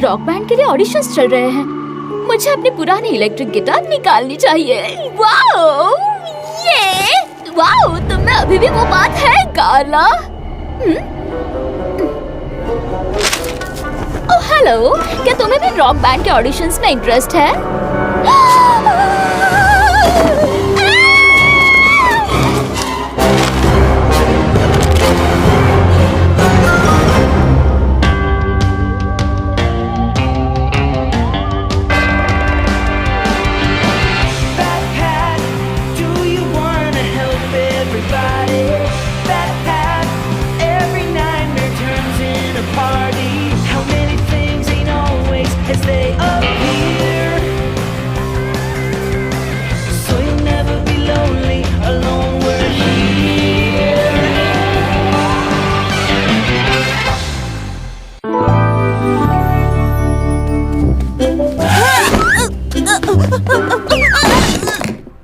Rock band के लिए auditions चल रहे हैं। मुझे अपनी पुरानी इलेक्ट्रिक गिटार निकालनी चाहिए। वाओ, ये वाओ, तुम में अभी भी वो बात है कार्ला? ओह हेलो, क्या तुम्हें भी रॉक बैंड के ऑडिशंस में इंटरेस्ट है?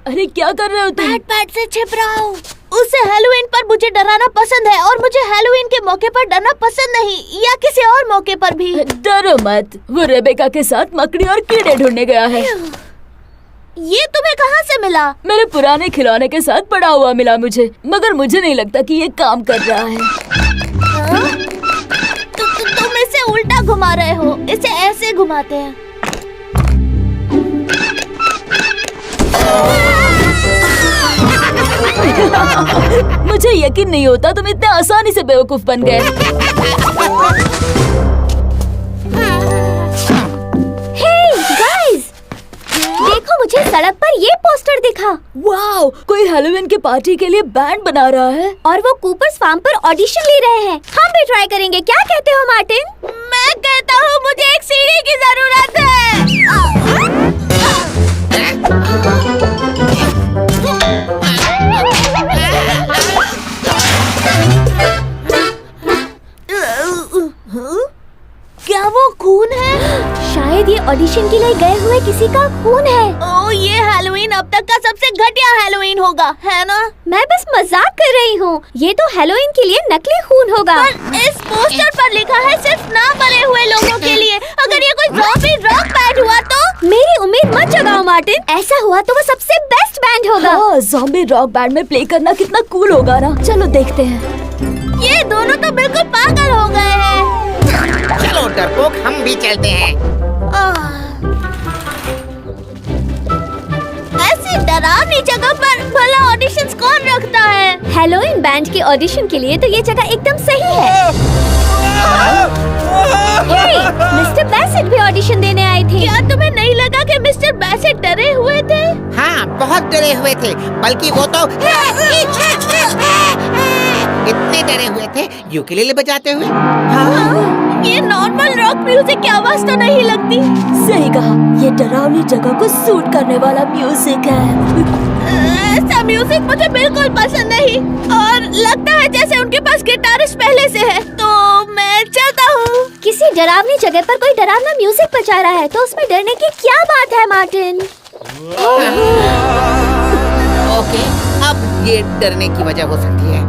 अरे क्या कर रहे हो तुम? बैट से छिप रहा हूँ। उसे हैलोवीन पर मुझे डराना पसंद है और मुझे हैलोवीन के मौके पर डरना पसंद नहीं, या किसी और मौके पर भी। डरो मत, वो रेबेका के साथ मकड़ी और कीड़े ढूंढने गया है। ये तुम्हें कहाँ से मिला? मेरे पुराने खिलौने के साथ पड़ा हुआ मिला मुझे, मगर मुझे नहीं लगता कि ये काम कर रहा है। तुम इसे उल्टा घुमा रहे हो। इसे ऐसे घुमाते हैं। मुझे यकीन नहीं होता तुम इतने आसानी से बेवकूफ बन गए। हे गाइस, देखो मुझे सड़क पर ये पोस्टर दिखा। वाओ, कोई हैलोवीन की पार्टी के लिए बैंड बना रहा है और वो कूपर्स फार्म पर ऑडिशन ले रहे हैं। हम भी ट्राई करेंगे, क्या कहते हो मार्टिन? मैं कहता हूँ मुझे एक सीढ़ी की जरूरत है। क्या वो खून है? शायद ये ऑडिशन के लिए गए हुए किसी का खून है। ओह, ये हैलोवीन अब तक का सबसे घटिया हैलोवीन होगा, है ना? मैं बस मजाक कर रही हूँ। ये तो हैलोवीन के लिए नकली खून होगा। पर इस पोस्टर पर लिखा है सिर्फ ना मरे हुए लोगों के लिए। अगर ये कोई ज़ॉम्बी रॉक बैंड हुआ तो? मेरी उम्मीद मत जगाओ मार्टिन। ऐसा हुआ तो वो सबसे बेस्ट बैंड होगा। हाँ, ज़ॉम्बी रॉक बैंड में प्ले करना कितना कूल होगा ना। चलो देखते हैं। ये दोनों तो बिल्कुल पागल हो गए हैं। चलो डरपोक, हम भी चलते हैं। ऐसी डरावनी जगह पर भला ऑडिशंस कौन रखता है? हैलोवीन बैंड के ऑडिशन के लिए तो ये जगह एकदम सही है। मिस्टर बैसेट भी ऑडिशन देने आए थे। क्या तुम्हें नहीं लगा कि मिस्टर बैसेट डरे हुए थे? हाँ, बहुत डरे हुए थे। बल्कि वो तो इतने डरे हुए थे यूकेलेले बजाते हुए। हाँ, ये नॉर्मल रॉक म्यूजिक की आवाज तो नहीं लगती। सही कहा, ये डरावनी जगह को सूट करने वाला म्यूजिक है। ऐसा म्यूजिक मुझे बिल्कुल पसंद नहीं, और लगता है जैसे उनके पास गिटारिस्ट पहले से है। तो मैं चलता हूँ। किसी डरावनी जगह पर कोई डरावना म्यूजिक बजा रहा है तो उसमें डरने की क्या बात है मार्टिन? ओके, अब ये डरने की वजह हो सकती है।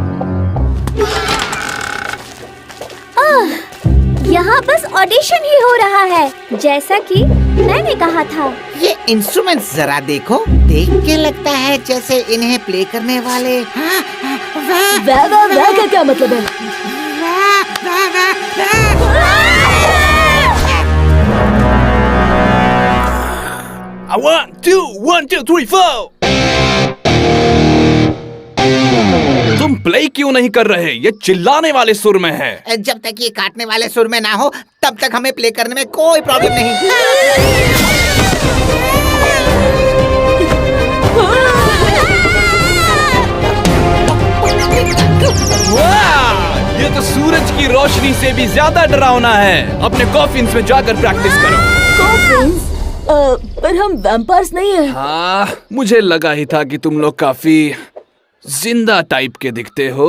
यहाँ बस ऑडिशन ही हो रहा है, जैसा कि मैंने कहा था। ये इंस्ट्रूमेंट्स जरा देखो। देख के लगता है जैसे इन्हें प्ले करने वाले वाह वाह वाह का क्या मतलब है? One, two, 3, 4. तुम प्ले क्यों नहीं कर रहे? ये चिल्लाने वाले सुर में है। जब तक ये काटने वाले सुर में ना हो तब तक हमें प्ले करने में कोई प्रॉब्लम नहीं। वाह! ये तो सूरज की रोशनी से भी ज्यादा डरावना है। अपने कॉफिन्स में जाकर प्रैक्टिस करो। कॉफिन्स? पर हम वैम्पायर्स नहीं हैं। हाँ, मुझे लगा ही था कि तुम लोग काफी जिंदा टाइप के दिखते हो।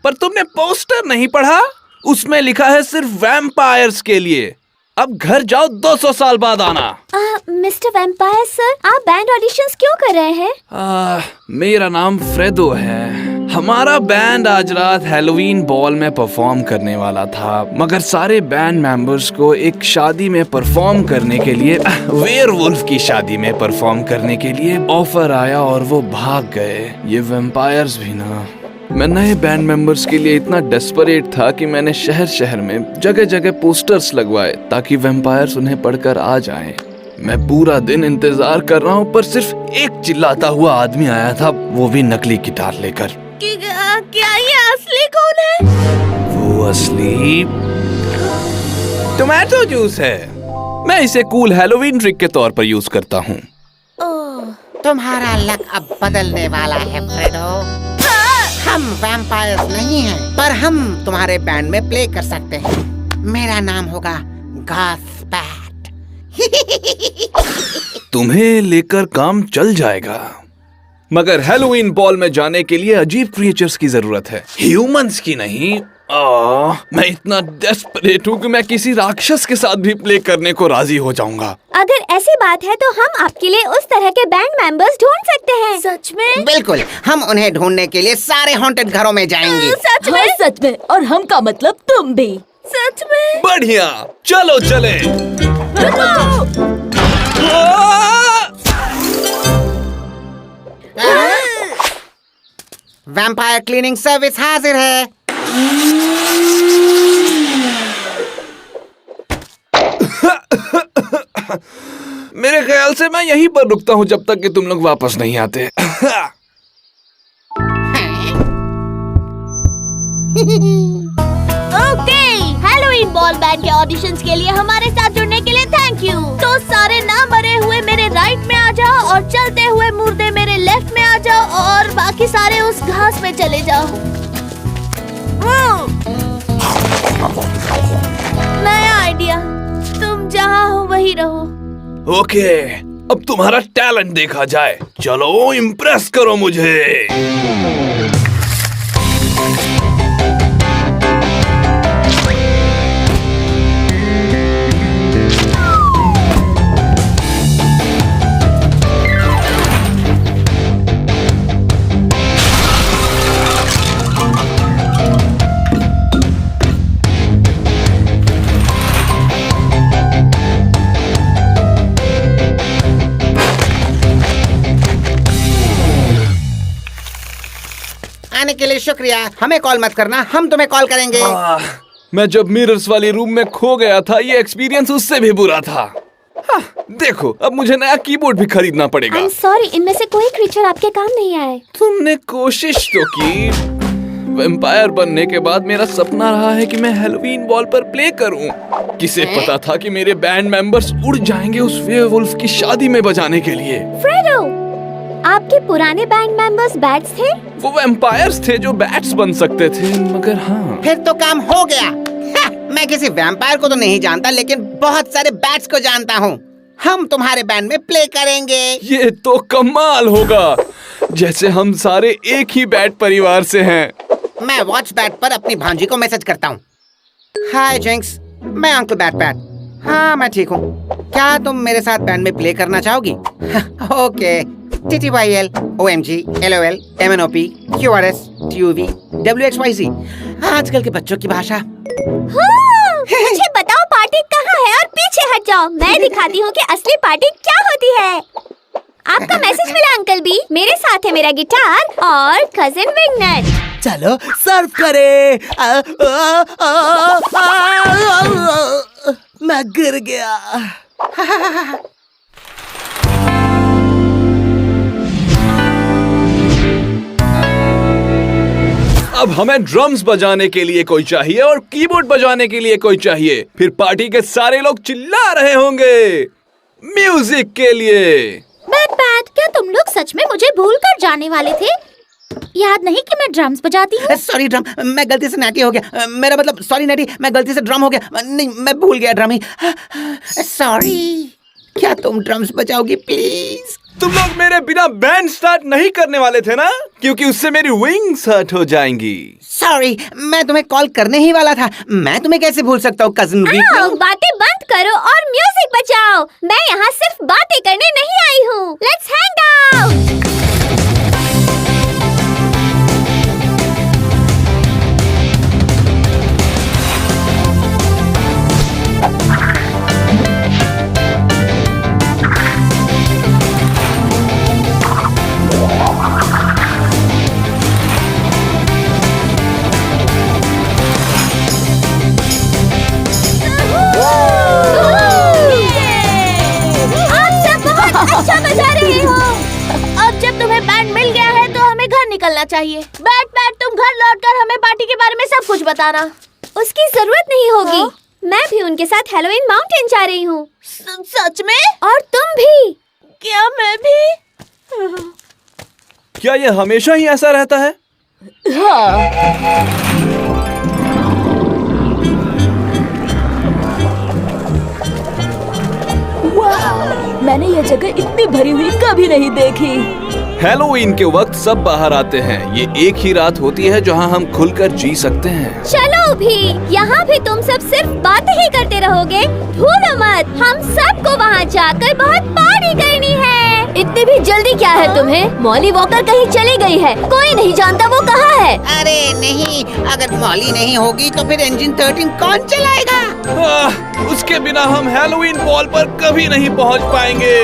पर तुमने पोस्टर नहीं पढ़ा? उसमें लिखा है सिर्फ वैम्पायर्स के लिए। अब घर जाओ, 200 साल बाद आना। मिस्टर वैम्पायर सर, आप बैंड ऑडिशंस क्यों कर रहे हैं? मेरा नाम फ्रेडो है। हमारा बैंड आज रात हैलोवीन बॉल में परफॉर्म करने वाला था, मगर सारे बैंड मेंबर्स को एक शादी में परफॉर्म करने के लिए, वेयरवुल्फ की शादी में परफॉर्म करने के लिए ऑफर आया और वो भाग गए। ये वैम्पायर्स भी ना। मैं नए बैंड मेंबर्स के लिए इतना डेस्परेट था कि मैंने शहर शहर में जगह जगह पोस्टर्स लगवाए ताकि वैम्पायर्स उन्हें पढ़कर आ जाएं। मैं पूरा दिन इंतजार कर रहा हूँ, पर सिर्फ एक चिल्लाता हुआ आदमी आया था, वो भी नकली गिटार लेकर। क्या ये असली कौन है? वो असली टोमेटो जूस है। मैं इसे कूल हैलोवीन ट्रिक के तौर पर यूज करता हूँ। तुम्हारा लक अब बदलने वाला है फ्रेडो। हम वैम्पायर्स नहीं हैं, पर हम तुम्हारे बैंड में प्ले कर सकते हैं। मेरा नाम होगा गॉसपैट। तुम्हें लेकर काम चल जाएगा, मगर हैलोवीन बॉल में जाने के लिए अजीब क्रिएचर्स की जरूरत है, ह्यूमंस की नहीं। मैं इतना डेस्परेट हूँ कि मैं किसी राक्षस के साथ भी प्ले करने को राजी हो जाऊंगा। अगर ऐसी बात है तो हम आपके लिए उस तरह के बैंड मेंबर्स ढूंढ सकते हैं। सच में? बिल्कुल, हम उन्हें ढूंढने के लिए सारे हॉन्टेड घरों में जाएंगे। सच में? हाँ, सच में। और हम का मतलब तुम भी। सच में? बढ़िया, चलो चले। वैम्पायर क्लीनिंग सर्विस हाजिर है। मेरे ख्याल से मैं यहीं पर रुकता हूँ जब तक कि तुम लोग वापस नहीं आते। ओके, हैलोवीन बॉल बैंड के ऑडिशंस के लिए हमारे साथ जुड़ने के लिए थैंक यू। तो सारे ना मरे हुए मेरे राइट में आ जाओ और चलते हुए मुर्दे मेरे लेफ्ट में आ जाओ और बाकी सारे उस घास में चले जाओ। नया आइडिया, तुम जहाँ हो वही रहो। ओके, अब तुम्हारा टैलेंट देखा जाए। चलो इम्प्रेस करो मुझे। आने के लिए शुक्रिया। हमें कॉल मत करना, हम तुम्हें कॉल करेंगे। मैं जब मिरर्स वाली रूम में खो गया था, ये एक्सपीरियंस उससे भी बुरा था। देखो, अब मुझे नया कीबोर्ड भी खरीदना पड़ेगा। I'm sorry, इनमें से कोई क्रीचर आपके काम नहीं आए। तुमने कोशिश तो की। वैम्पायर बनने के बाद मेरा सपना रहा है कि मैं हैलोवीन बॉल पर प्ले करूं। किसे पता था कि मेरे बैंड मेंबर्स उड़ जाएंगे उस वेयरवुल्फ की शादी में बजाने के लिए। फ्रेडो, आपके पुराने बैंड मेंबर्स बैट्स थे? वो वैम्पायर्स थे जो बैट्स बन सकते थे, मगर हाँ। फिर तो काम हो गया। मैं किसी वैम्पायर को तो नहीं जानता, लेकिन बहुत सारे बैट्स को जानता हूँ। हम तुम्हारे बैंड में प्ले करेंगे। ये तो कमाल होगा, जैसे हम सारे एक ही बैट परिवार से हैं। मैं वॉच बैट पर अपनी भांजी को मैसेज करता हूँ। हाय जिंक्स, मैं अंकल बैट बैट। हाँ, मैं ठीक हूँ। क्या तुम मेरे साथ बैंड में प्ले करना चाहोगी? Okay. TTYL, OMG, LOL, MNOP, QRS, TUV, WXYZ। आजकल के बच्चों की भाषा। मुझे बताओ पार्टी कहाँ है और पीछे हट जाओ। मैं दिखाती हूँ कि असली पार्टी क्या होती है। आपका मैसेज मिला अंकल बी। मेरे साथ है मेरा गिटार और कजिन विगनर। चलो सर्व करे। मैं गिर गया। अब हमें ड्रम्स बजाने के लिए कोई चाहिए और कीबोर्ड बजाने के लिए कोई चाहिए। फिर पार्टी के सारे लोग चिल्ला रहे होंगे म्यूजिक के लिए। बैट, क्या तुम लोग सच में मुझे भूल कर जाने वाले थे? याद नहीं कि मैं ड्रम्स बजाती हूँ? सॉरी ड्रम, मैं गलती से नैटी हो गया। मेरा मतलब सॉरी नैटी, मैं गलती से ड्रम हो गया। नहीं, मैं भूल गया ड्रम ही। सॉरी। क्या तुम ड्रम्स बजाओगी प्लीज? तुम लोग मेरे बिना बैंड स्टार्ट नहीं करने वाले थे ना, क्योंकि उससे मेरी विंग्स हर्ट हो जाएंगी। सॉरी, मैं तुम्हें कॉल करने ही वाला था। मैं तुम्हें कैसे भूल सकता हूँ कजिन वीक। बातें बंद करो और म्यूजिक बजाओ। मैं यहाँ सिर्फ बातें करने नहीं आई हूँ। Let's hang out. बैंड मिल गया है तो हमें घर निकलना चाहिए। बैट तुम घर लौटकर हमें पार्टी के बारे में सब कुछ बताना। उसकी जरूरत नहीं होगी। मैं भी उनके साथ हैलोवीन माउंटेन जा रही हूँ। सच में? और तुम भी? क्या मैं भी? क्या ये हमेशा ही ऐसा रहता है? वाह, मैंने ये जगह इतनी भरी हुई कभी नहीं देखी। हैलोवीन के वक्त सब बाहर आते हैं। ये एक ही रात होती है जहां हम खुलकर जी सकते हैं। चलो भी, यहाँ भी तुम सब सिर्फ बातें ही करते रहोगे। भूलो मत, हम सबको वहाँ जाकर बहुत पार्टी करनी है। इतनी भी जल्दी क्या है तुम्हें? मॉली वॉकर कहीं चली गई है, कोई नहीं जानता वो कहाँ है। अरे नहीं, अगर मॉली नहीं होगी तो फिर इंजन 13 कौन चलाएगा? उसके बिना हम हैलोवीन बॉल पर कभी नहीं पहुंच पाएंगे।